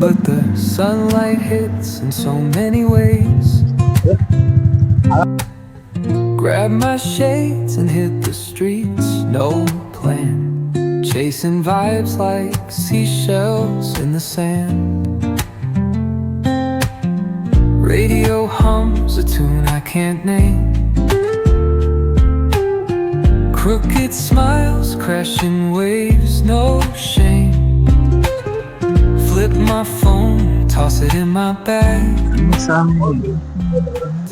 but the sunlight hits in so many ways. Grab my shades and hit the streets, no plan. Chasing vibes like seashells in the sand. Radio hums a tune I can't name. Crooked smiles, crashing waves, no shame. Flip my phone, toss it in my bag.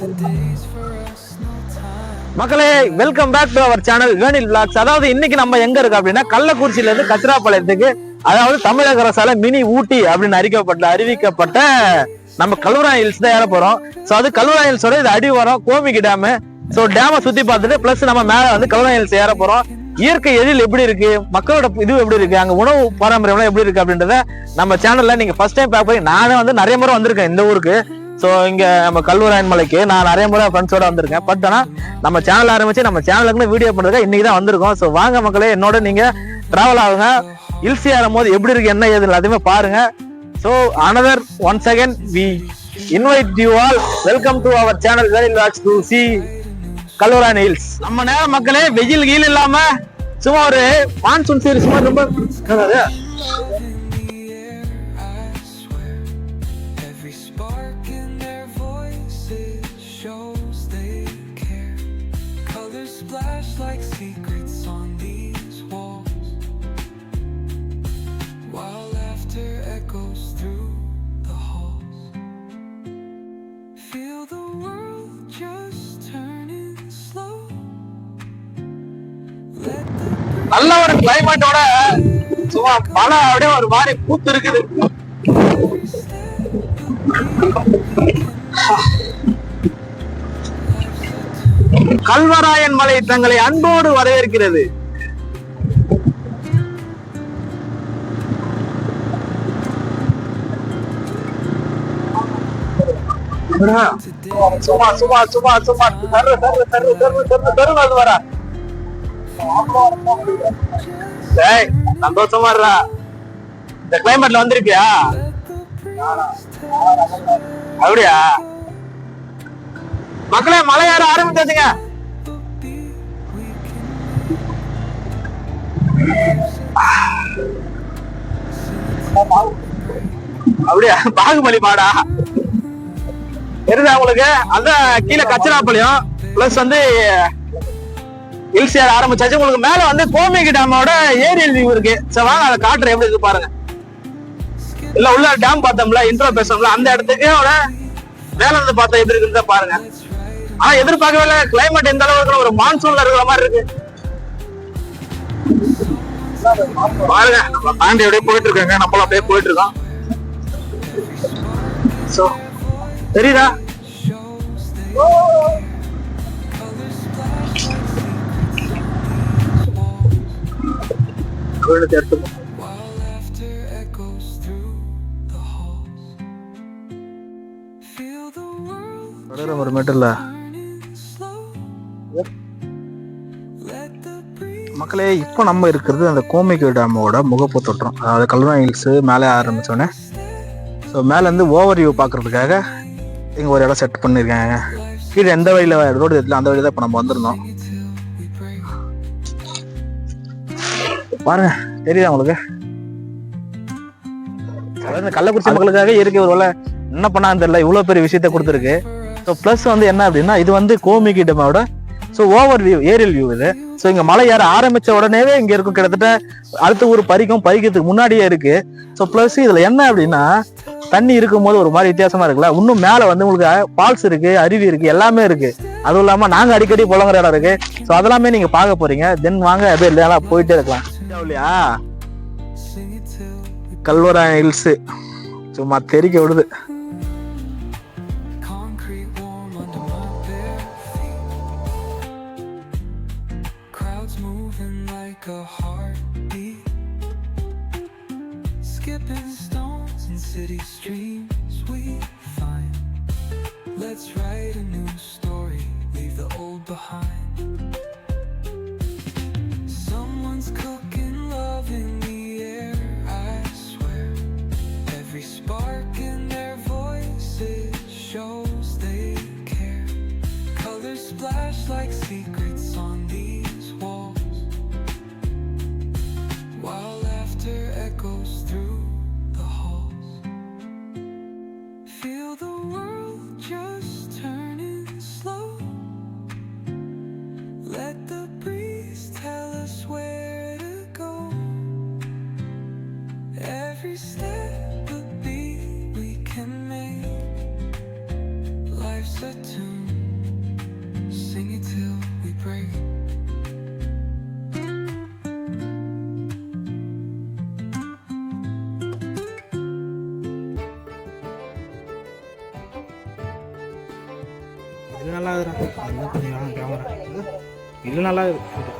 Today's for us, no time. மக்களே, welcome back to our channel Venil vlogs. அதாவது இன்னைக்கு நம்ம எங்க இருக்கு அப்படின்னா கள்ளக்குறிச்சியில இருந்து கச்சிராபாளையத்துக்கு, அதாவது தமிழக அரசால மினி ஊட்டி அப்படின்னு அறிவிக்கப்பட்ட நம்ம கல்வராயன் ஹில்ஸ் தான் ஏற போறோம். ஸோ அது கல்வராயன் ஹில்ஸோட இது அடிவாரம் கோமிகி டேமு. ஸோ டேமை சுத்தி பார்த்துட்டு பிளஸ் நம்ம மேல வந்து கல்வராயன் ஹில்ஸ் ஏற போறோம். இயற்கை எழில் எப்படி இருக்கு, மக்களோட இது எப்படி இருக்கு, அங்க உணவு பாரம்பரியம் எப்படி இருக்கு அப்படின்றத நம்ம சேனல்ல நீங்க ஃபர்ஸ்ட் டைம் பார்க்க போய், நானே வந்து நிறைய முறை வந்திருக்கேன் இந்த ஊருக்கு. ஸோ இங்க நம்ம கல்வராயன் மலைக்கு நான் நிறைய முறை ஃப்ரெண்ட்ஸோட வந்திருக்கேன். பட் ஆனா நம்ம சேனல் ஆரம்பிச்சு நம்ம சேனலுக்குன்னு வீடியோ பண்றதுக்கு இன்னைக்கு தான் வந்திருக்கோம். ஸோ வாங்க மக்களே, என்னோட நீங்க டிராவல் ஆகுங்க. ஹில்ஸ் ஏறும் போது எப்படி இருக்கு, என்ன ஏது எல்லாத்தையுமே பாருங்க. So another once again we invite you all, welcome to our channel Venil Vlogs to see Kalvarayan Hills. நம்ம நேரம் மக்களே வெயில் கீழ் இல்லாம சும்மா ஒரு மான்சூன் சீரிஸ் மாதிரி ரொம்ப நல்ல ஒரு கிளைமேட்டோட சும்மா மழை அப்படியே ஒரு மாதிரி பூத்து இருக்குது. கல்வராயன் மலை தங்களை அன்போடு வரவேற்கிறது. சும்மா சும்மா சும்மா சும்மா தரு வர சந்தோஷமா இருடா. இந்த கிளைமேட்ல வந்திருக்கியா? அப்படியா மக்களே, மழை ஏற ஆரம்பிச்சாச்சுங்க. அப்படியா பாகுபலி பாடா தெரியுதா உங்களுக்கு? அதான் கீழே கச்சிராபாளையம் பிளஸ் வந்து ஹில்ஸ் ஏற ஆரம்பிச்சாச்சு. உங்களுக்கு மேல வந்து கோமிகி டேமோட ஏரியல் வியூ இருக்கு. சரி வாங்க அதை காட்டுறேன் எப்படி இருக்கு பாருங்க. இல்ல உள்ள டேம் பார்த்தோம்ல, இன்ட்ரோ பேசணும்ல, அந்த இடத்துக்கு மேல இருந்து பார்த்தா எப்படி இருக்குன்னு பாருங்க. ஆனா எதிர்பார்க்கவே இல்லை, கிளைமேட் எந்த அளவுக்கு ஒரு மான்சூன்ல இருக்கிற மாதிரி இருக்கு பாருங்க. நம்ம தாண்டி அப்படியே போயிட்டு இருக்காங்க, நம்மளும் அப்படியே போயிட்டு இருக்கோம். சோ தெரியுதா? ஒரு மீட்டர்ல மக்களே, இப்போ நம்ம இருக்கிறது அந்த கோமிகி டேமோட முகப்பு தோற்றம். அதாவது கல்வராயன் ஹில்ஸ் மேலே ஆரம்பிச்சோன்னே ஸோ மேலேருந்து ஓவர் வியூ பார்க்கறதுக்காக இங்கே ஒரு இடம் செட் பண்ணியிருக்காங்க. கீழே எந்த வழியில் ரோடு தெரியல, அந்த வழியில் தான் இப்போ நம்ம வந்திருந்தோம். பாருங்க தெரியுதா உங்களுக்கு? கள்ளக்குறிச்சி மக்களுக்காக இயற்கை ஒரு வேலை என்ன பண்ணான்னு தெரியல, இவ்வளவு பெரிய விஷயத்த கொடுத்துருக்கு. ஸோ பிளஸ் வந்து என்ன அப்படின்னா, இது வந்து கோமிகி டேமோட so over view, aerial view இது. ஸோ இங்க மலை ஏற ஆரம்பிச்ச உடனேவே இங்க இருக்கும், கிட்டத்தட்ட அடுத்த ஊர் பறிக்கிறதுக்கு முன்னாடியே இருக்கு. ஸோ பிளஸ் இதுல என்ன அப்படின்னா, தண்ணி இருக்கும் போது ஒரு மாதிரி வித்தியாசமா இருக்குல்ல. இன்னும் மேல வந்து உங்களுக்கு ஃபால்ஸ் இருக்கு, அருவி இருக்கு, எல்லாமே இருக்கு. அதுவும் இல்லாம நாங்க அடிக்கடி புலங்குற இடம் இருக்கு. ஸோ அதெல்லாமே நீங்க பார்க்க போறீங்க. தென் வாங்க அப்படியே இல்லையா போயிட்டே இருக்கலாம். இல்லையா கல்வராயன் ஹில்ஸ் சும்மா தெரிக்க விடுது. Let's write a new story, leave the old behind. Someone's cooking love in the air, I swear. echoes through the halls. Feel the world just turning slow. Let the breeze tell us where to go. Every step a beat we can make. Life's a tune, sing it till we break. இது நல்லா இருக்குடா. இன்னும் கொஞ்சம் camera இது நல்லா இருக்கு.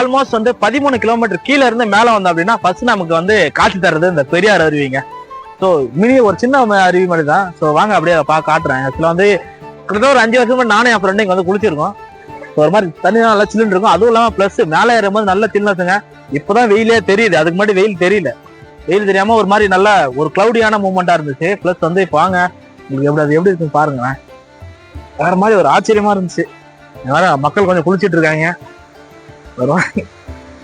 Almost வந்து 13 kilometre கீழே இருந்து மேல வந்தோம் அப்படின்னா ஃபர்ஸ்ட் நமக்கு வந்து காட்சி தர்றது இந்த பெரியார் அருவிங்க. ஸோ மினி ஒரு சின்ன அருவி மாதிரி தான். ஸோ வாங்க அப்படியே காட்டுறேன். ஆக்சுவலாக வந்து கிட்டத்தட்ட ஒரு 5 வருஷம் முன்னாடி நானும் என் ஃப்ரெண்டு இங்கே வந்து குளிச்சிருக்கோம். ஒரு மாதிரி தண்ணி நல்லா சில்லுன்னு இருக்கும். அதுவும் இல்லாமல் ப்ளஸ் மேலே ஏறும்போது நல்ல சில்னஸுங்க. இப்போதான் வெயிலே தெரியுது, அதுக்கு முன்னாடி வெயில் தெரியல. வெயில் தெரியாம ஒரு மாதிரி நல்ல ஒரு கிளவுடியான மூமெண்டா இருந்துச்சு. ப்ளஸ் வந்து இப்போ வாங்க உங்களுக்கு எப்படி அது எப்படி இருக்குன்னு பாருங்களேன். வேற மாதிரி ஒரு ஆச்சரியமா இருந்துச்சு. வேற மக்கள் கொஞ்சம் குளிச்சிட்டு இருக்காங்க.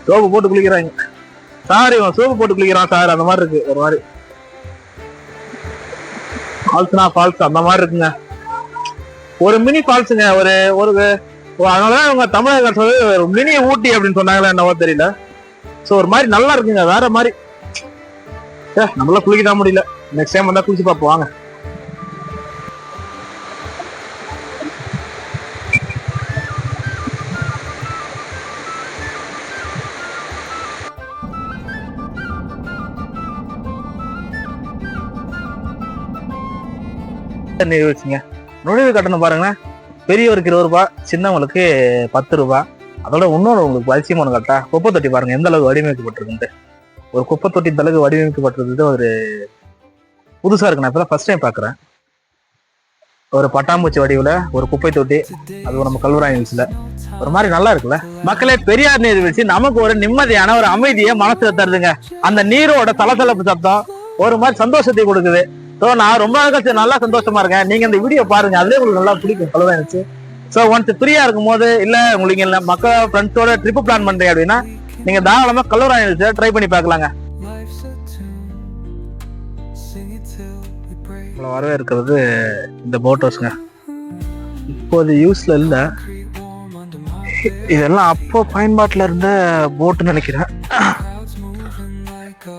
சோப்பு போட்டு குளிக்கிறாங்க. சாரி சோப்பு போட்டு குளிக்கிறான் சார், அந்த மாதிரி இருக்கு. ஒரு மாதிரி ஃபால்ஸ் அந்த மாதிரி இருக்குங்க. ஒரு மினி ஃபால்ஸுங்க. ஒரு ஒரு அதனாலதான் அவங்க தமிழக அரசு வந்து மினி ஊட்டி அப்படின்னு சொன்னாங்களா என்னவோ தெரியல. ஸோ ஒரு மாதிரி நல்லா இருக்குங்க. வேற மாதிரி நம்மளால குளிக்க தான் முடியல. நெக்ஸ்ட் டைம் வந்தா குளிச்சு பார்ப்போம் வாங்க. நீர்வீழ்ச்சிங்க. நுழைவு கட்டணம் பாருங்க, பெரியவருக்கு 20 ரூபாய், சின்னவங்களுக்கு 10 ரூபாய். அதோட இன்னொரு உங்களுக்கு பரிச்சயமான கட்டா குப்பை தொட்டி பாருங்க எந்த அளவுக்கு வடிவமைக்கப்பட்டிருக்கு. ஒரு குப்பை தொட்டி இந்த அளவுக்கு வடிவமைக்கப்பட்டிருந்தது ஒரு புதுசா இருக்கு. நான் இப்பதான் ஃபர்ஸ்ட் டைம் பாக்குறேன். ஒரு பட்டாம்பூச்சி வடிவுல ஒரு குப்பை தொட்டி, அது நம்ம கல்வராயன் ஹில்ஸ்ல ஒரு மாதிரி நல்லா இருக்குல்ல. மக்களே, பெரியார் நீர்வீழ்ச்சி நமக்கு ஒரு நிம்மதியான ஒரு அமைதியை மனசுல தருதுங்க. அந்த நீரோட சலசலப்பு சத்தம் ஒரு மாதிரி சந்தோஷத்தை கொடுக்குது. ஸோ நான் ரொம்ப நல்லா சந்தோஷமா இருக்கேன். நீங்க இந்த வீடியோ பாருங்க, அதுலேயே உங்களுக்கு நல்லா பிடிக்கும் கல்வராயன் ஹில்ஸ். ஸோ ஒன்ஸ் ஃப்ரீயா இருக்கும் போது இல்ல உங்களுக்கு இல்ல மக்கள் ஃப்ரெண்ட்ஸோட ட்ரிப் பிளான் பண்றீங்க அப்படின்னா நீங்க தாராளமா கல்வராயன் ஹில்ஸை ட்ரை பண்ணி பார்க்கலாங்க. வரவே இருக்கிறது இந்த போட் ஹவுஸ்ங்க. இப்போது யூஸ்ல இல்ல, இதெல்லாம் அப்போ பயன்பாட்டுல இருந்த போட்டுன்னு நினைக்கிறேன்.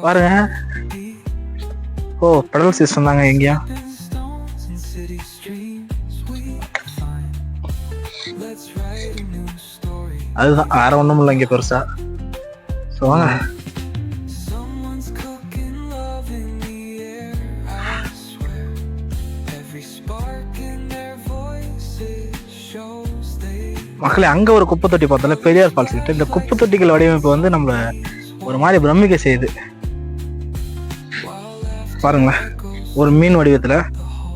பாருங்க, ஓ பெடல் சிஸ்டம் தாங்க. எங்கேயா அதுதான், வேற ஒண்ணும் இல்லை இங்க பெருசா. ஸோ வாங்க. மக்களே, அங்க ஒரு குப்பை தொட்டி பார்த்தால பெரியார் ஃபால்ஸ் கிட்ட இந்த குப்பை தொட்டிகள் வடிவமைப்பு வந்து நம்மள ஒரு மாதிரி பிரமிக்க செய்யுது. பாருங்களேன், ஒரு மீன் வடிவத்துல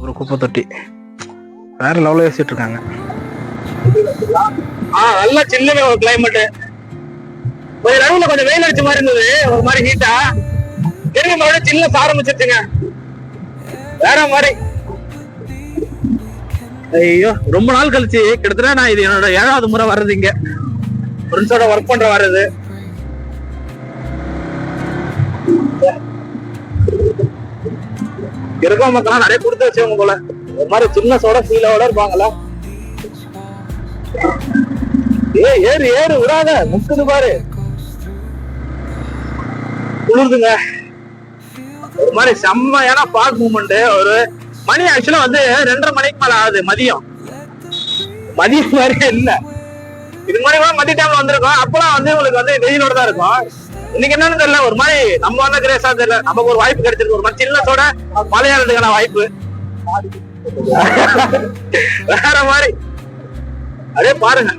ஒரு குப்பை தொட்டி வேற லெவலில் யோசிச்சுட்டு இருக்காங்க. நல்லா சில்லுன்னு ஒரு கிளைமேட். ஒரு ரவுல கொஞ்சம் வெயில் அடிச்ச மாதிரி இருந்தது, ஒரு மாதிரி ஹீட்டா திரும்பி மறுபடியும் சில்லுன்னு ஆரம்பிச்சிருச்சுங்க. வேற மாதிரி. ஐயோ, ரொம்ப நாள் கழிச்சு கிட்டத்தட்ட நான் இது என்னோட 7வது முறை வர்றது. இங்க ஃப்ரெண்ட்ஸோட ஒர்க் பண்ற வர்றது. இருக்க மக்கள்லாம் நிறைய கொடுத்து வச்சவங்க போல, ஒரு மாதிரி சின்னஸோட ஃபீலோட இருப்பாங்களா. ஏறு ஏறு விடாத, முக்குது பாரு, குளிர்துங்க. ஒரு மாதிரி செம்மையான பார்க் மூமெண்ட். ஒரு மணி ஆக்சுவலா வந்து 2:30 மணிக்கு மேல ஆகுது. மதியம் மாதிரியே இல்ல. இதுக்கு மாதிரி கூட மதிய டைம்ல வந்திருக்கோம். அப்பெல்லாம் வந்து உங்களுக்கு வந்து வெயிலோட தான் இருக்கும். இன்னைக்கு என்னன்னு தெரியல, ஒரு மாதிரி நம்ம வந்து கிரேஸா தெரியல. நமக்கு ஒரு வாய்ப்பு கிடைச்சிருக்கு, ஒரு மாதிரி சின்னஸோட மலையாளத்துக்கான வாய்ப்பு. வேற மாதிரி அதே பாருங்க.